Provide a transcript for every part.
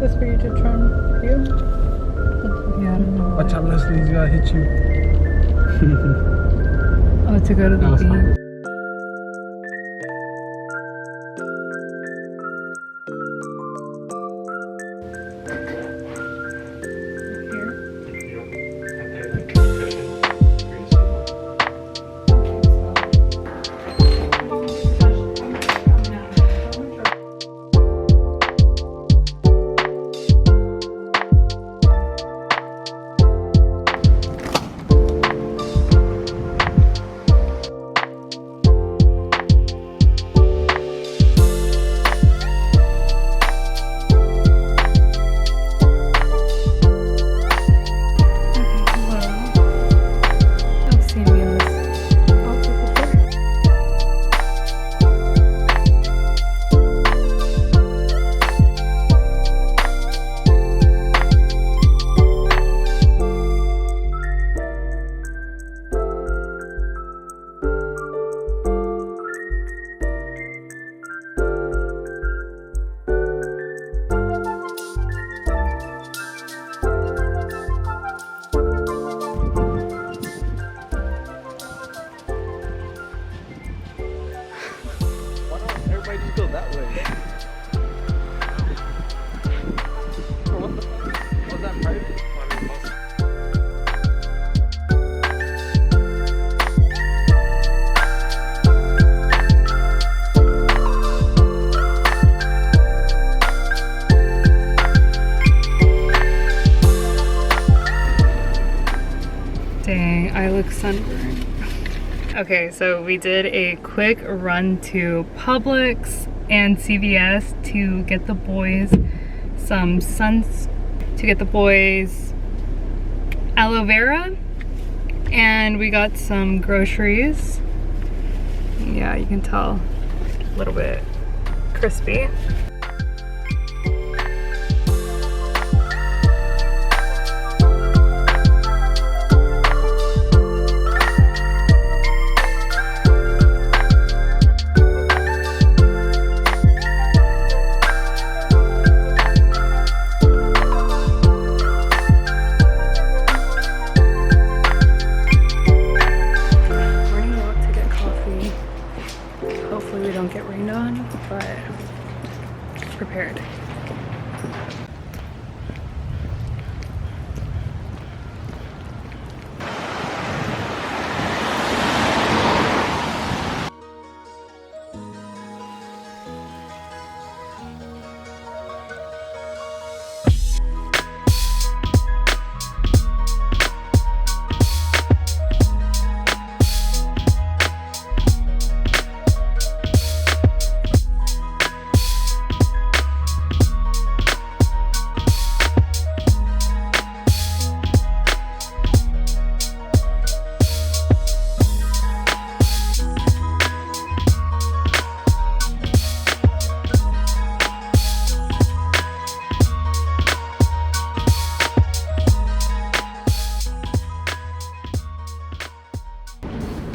this for you to turn you? Yeah, I don't know. Watch out, Leslie, he's gonna hit you. Oh, to go to the beach. Dang, I look sunburned. Okay, so we did a quick run to Publix and CVS to get the boys some aloe vera, and we got some groceries. Yeah, you can tell a little bit crispy. Get rained on, but prepared.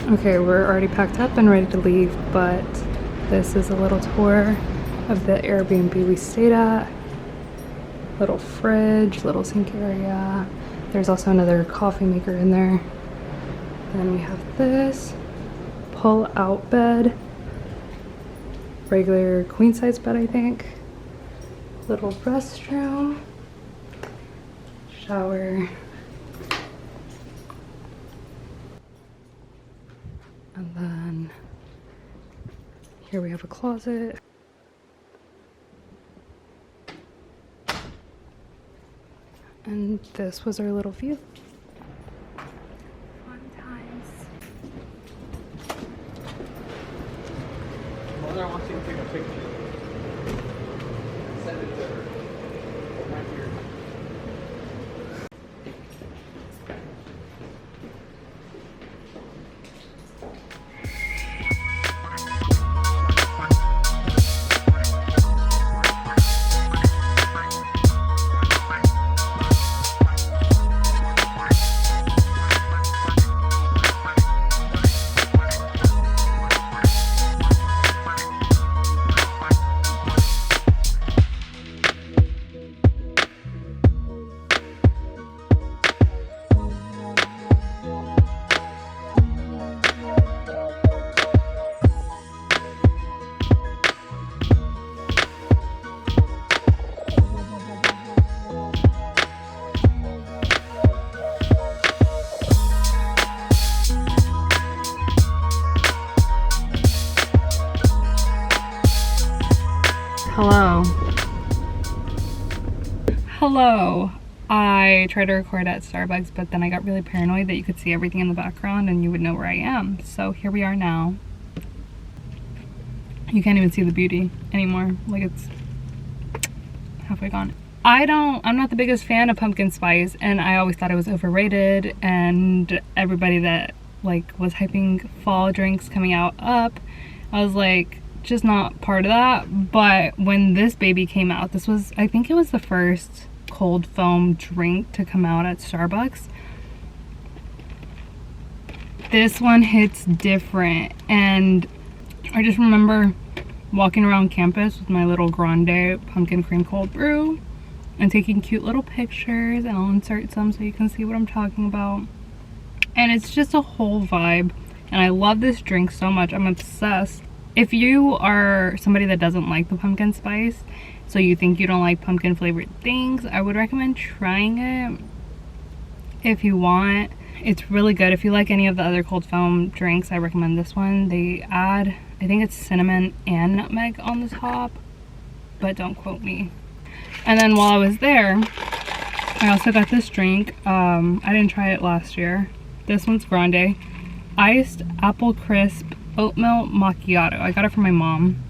Okay, we're already packed up and ready to leave, but this is a little tour of the Airbnb we stayed at. Little fridge, little sink area. There's also another coffee maker in there. Then we have this pull-out bed. Regular queen size bed, I think. Little restroom. Shower. And then here we have a closet. And this was our little view. Fun times. Mother wants you to take a picture. Send it to her. Right here. Hello. Hello. I tried to record at Starbucks, but then I got really paranoid that you could see everything in the background and you would know where I am. So here we are now. You can't even see the beauty anymore. Like, it's halfway gone. I'm not the biggest fan of pumpkin spice, and I always thought it was overrated, and everybody that like was hyping fall drinks coming out up, I was like, just not part of that. But when this baby came out, this was, I think it was the first cold foam drink to come out at Starbucks. This one hits different, and I just remember walking around campus with my little grande pumpkin cream cold brew and taking cute little pictures, and I'll insert some so you can see what I'm talking about. And it's just a whole vibe, and I love this drink so much. I'm obsessed. If you are somebody that doesn't like the pumpkin spice, so you think you don't like pumpkin flavored things, I would recommend trying it if you want. It's really good. If you like any of the other cold foam drinks, I recommend this one. They add, I think it's cinnamon and nutmeg on the top, but don't quote me. And then while I was there, I also got this drink. I didn't try it last year. This one's grande. Iced apple crisp oatmeal macchiato. I got it from my mom,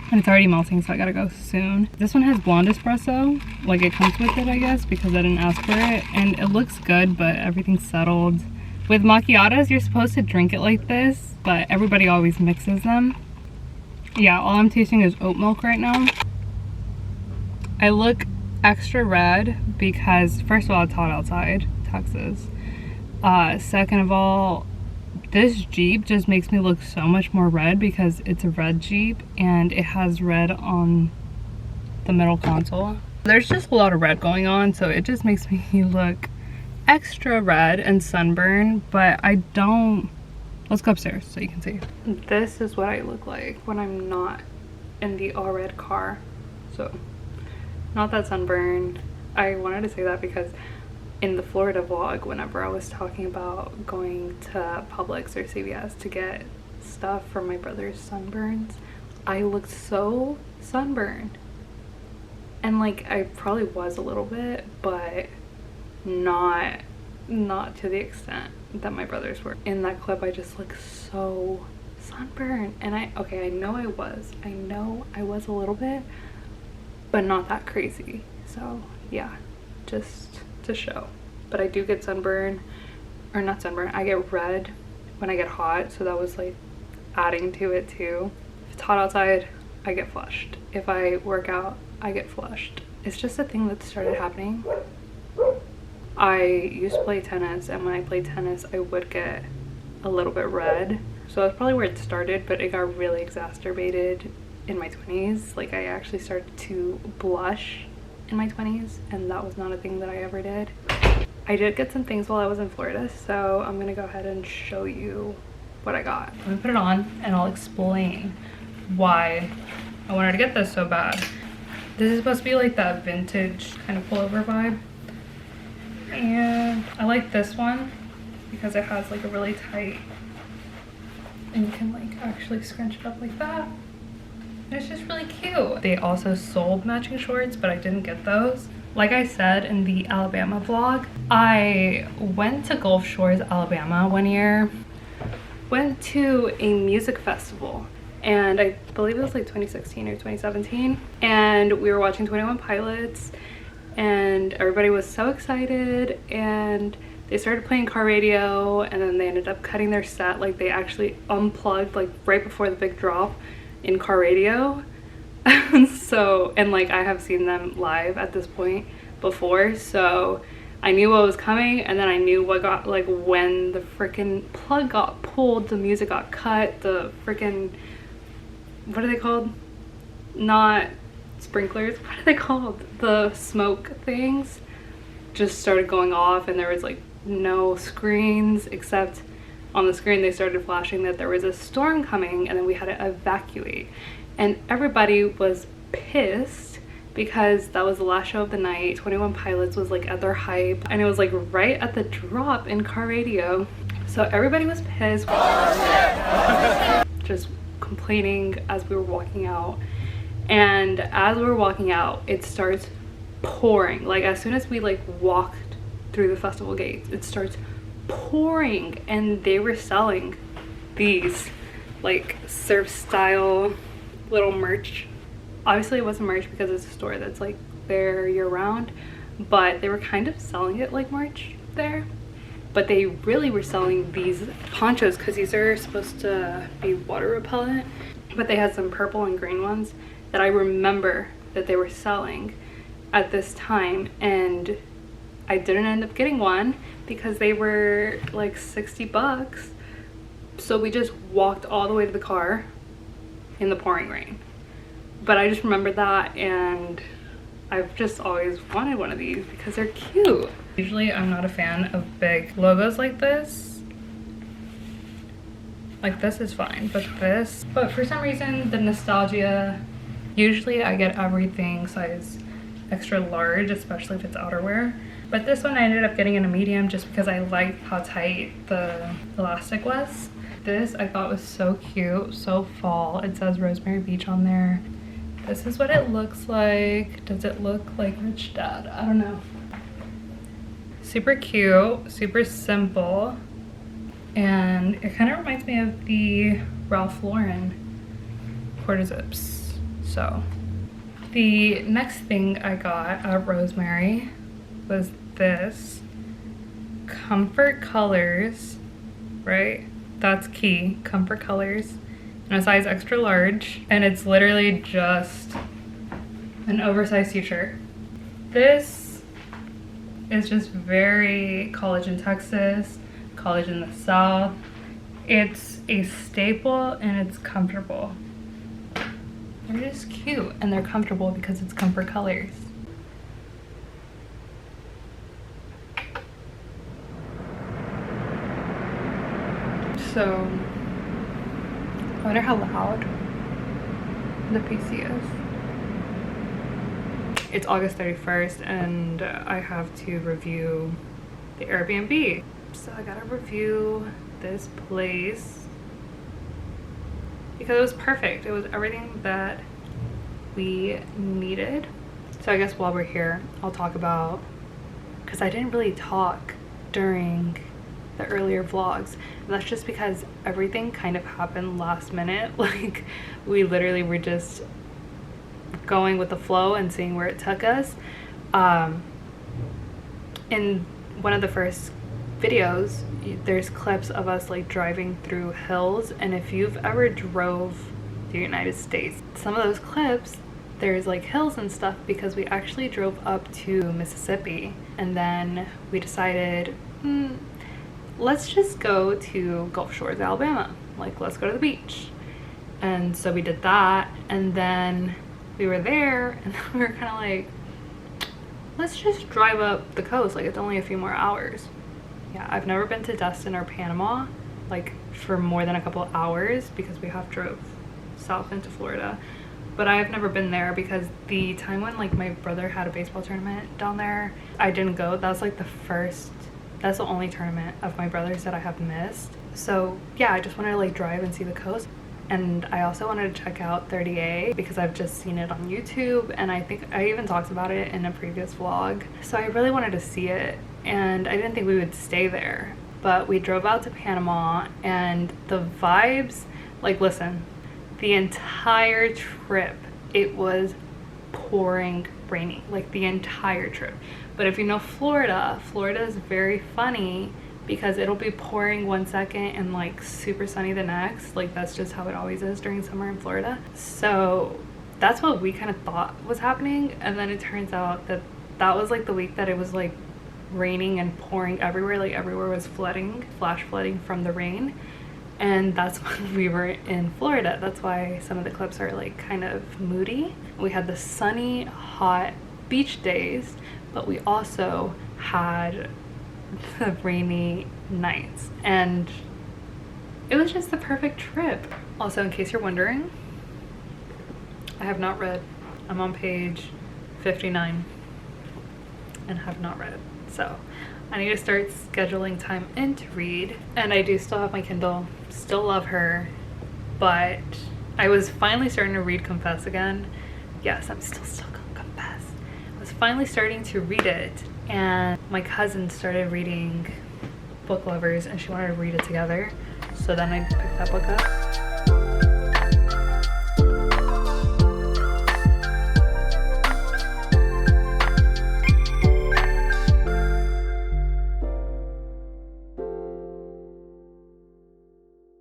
and it's already melting, so I gotta go soon. This one has blonde espresso. Like, it comes with it, I guess, because I didn't ask for it. And it looks good, but everything's settled. With macchiatos, you're supposed to drink it like this, but everybody always mixes them. Yeah, all I'm tasting is oat milk right now. I look extra red because, first of all, it's hot outside, Texas. Second of all, this Jeep just makes me look so much more red because it's a red Jeep and it has red on the middle console. There's just a lot of red going on, so it just makes me look extra red and sunburned, but I don't. Let's go upstairs so you can see. This is what I look like when I'm not in the all red car. So, not that sunburned. I wanted to say that because in the Florida vlog, whenever I was talking about going to Publix or CVS to get stuff for my brother's sunburns, I looked so sunburned. And like, I probably was a little bit, but not to the extent that my brothers were. In that clip, I just looked so sunburned. And I know I was a little bit, but not that crazy. So yeah, just to show. But I do get sunburn, or not sunburn, I get red when I get hot, so that was like adding to it too. If it's hot outside, I get flushed. If I work out, I get flushed. It's just a thing that started happening. I used to play tennis, and when I played tennis, I would get a little bit red. So that's probably where it started, but it got really exacerbated in my 20s. Like, I actually started to blush in my 20s, and that was not a thing that I ever did. I did get some things while I was in Florida, so I'm gonna go ahead and show you what I got. Let me put it on and I'll explain why I wanted to get this so bad. This is supposed to be like that vintage kind of pullover vibe, and I like this one because it has like a really tight, and you can like actually scrunch it up like that. It's just really cute. They also sold matching shorts, but I didn't get those. Like I said in the Alabama vlog, I went to Gulf Shores, Alabama one year. Went to a music festival, and I believe it was like 2016 or 2017. And we were watching 21 Pilots, and everybody was so excited, and they started playing car radio, and then they ended up cutting their set. Like, they actually unplugged like right before the big drop in car radio. So, and like, I have seen them live at this point before, so I knew what was coming, and then I knew what got, like, when the freaking plug got pulled, the music got cut, the freaking, what are they called? Not sprinklers, what are they called? The smoke things just started going off, and there was like no screens, except on the screen they started flashing that there was a storm coming, and then we had to evacuate. And everybody was pissed because that was the last show of the night. 21 Pilots was like at their hype, and it was like right at the drop in car radio. So everybody was pissed. Just complaining as we were walking out. And as we're walking out, it starts pouring. Like as soon as we like walked through the festival gates, it starts pouring. And they were selling these like surf style little merch. Obviously it wasn't merch because it's a store that's like there year round, but they were kind of selling it like merch there. But they really were selling these ponchos because these are supposed to be water repellent. But they had some purple and green ones that I remember that they were selling at this time, and I didn't end up getting one because they were like 60 bucks. So we just walked all the way to the car in the pouring rain. But I just remember that, and I've just always wanted one of these because they're cute. Usually I'm not a fan of big logos like this. Like this is fine, but for some reason the nostalgia, usually I get everything size extra large, especially if it's outerwear. But this one I ended up getting in a medium just because I liked how tight the elastic was. This I thought was so cute, so fall. It says Rosemary Beach on there. This is what it looks like. Does it look like Rich Dad? I don't know. Super cute, super simple. And it kind of reminds me of the Ralph Lauren quarter zips. So the next thing I got at Rosemary was this Comfort Colors, right? That's key, Comfort Colors, in a size extra large. And it's literally just an oversized t-shirt. This is just very college in Texas, college in the South. It's a staple and it's comfortable. They're just cute and they're comfortable because it's Comfort Colors. So, I wonder how loud the PC is. It's August 31st and I have to review the Airbnb. So I gotta review this place because it was perfect. It was everything that we needed. So I guess while we're here, I'll talk about, because I didn't really talk during the earlier vlogs. And that's just because everything kind of happened last minute. Like we literally were just going with the flow and seeing where it took us. In one of the first videos, there's clips of us like driving through hills, and if you've ever drove the United States, some of those clips there's like hills and stuff because we actually drove up to Mississippi, and then we decided let's just go to Gulf Shores, Alabama. Like let's go to the beach. And so we did that, and then we were there and we were kind of like, let's just drive up the coast, like it's only a few more hours. Yeah, I've never been to Destin or Panama like for more than a couple of hours because we have drove south into Florida, but I've never been there because the time when like my brother had a baseball tournament down there, I didn't go. That was like that's the only tournament of my brother's that I have missed. So yeah, I just wanted to like drive and see the coast. And I also wanted to check out 30A because I've just seen it on YouTube, and I think I even talked about it in a previous vlog. So I really wanted to see it, and I didn't think we would stay there. But we drove out to Panama, and the vibes, like listen, the entire trip, it was pouring raining, like the entire trip. But if you know Florida is very funny because it'll be pouring one second and like super sunny the next. Like that's just how it always is during summer in Florida. So that's what we kind of thought was happening, and then it turns out that that was like the week that it was like raining and pouring everywhere. Like everywhere was flooding, flash flooding from the rain. And that's when we were in Florida. That's why some of the clips are like kind of moody. We had the sunny, hot beach days, but we also had the rainy nights, and it was just the perfect trip. Also, in case you're wondering, I have not read. I'm on page 59 and have not read, so I need to start scheduling time in to read. And I do still have my Kindle, still love her, but I was finally starting to read Confess again, yes, I'm still gonna confess. I was finally starting to read it, and my cousin started reading Book Lovers, and she wanted to read it together. So then I picked that book up.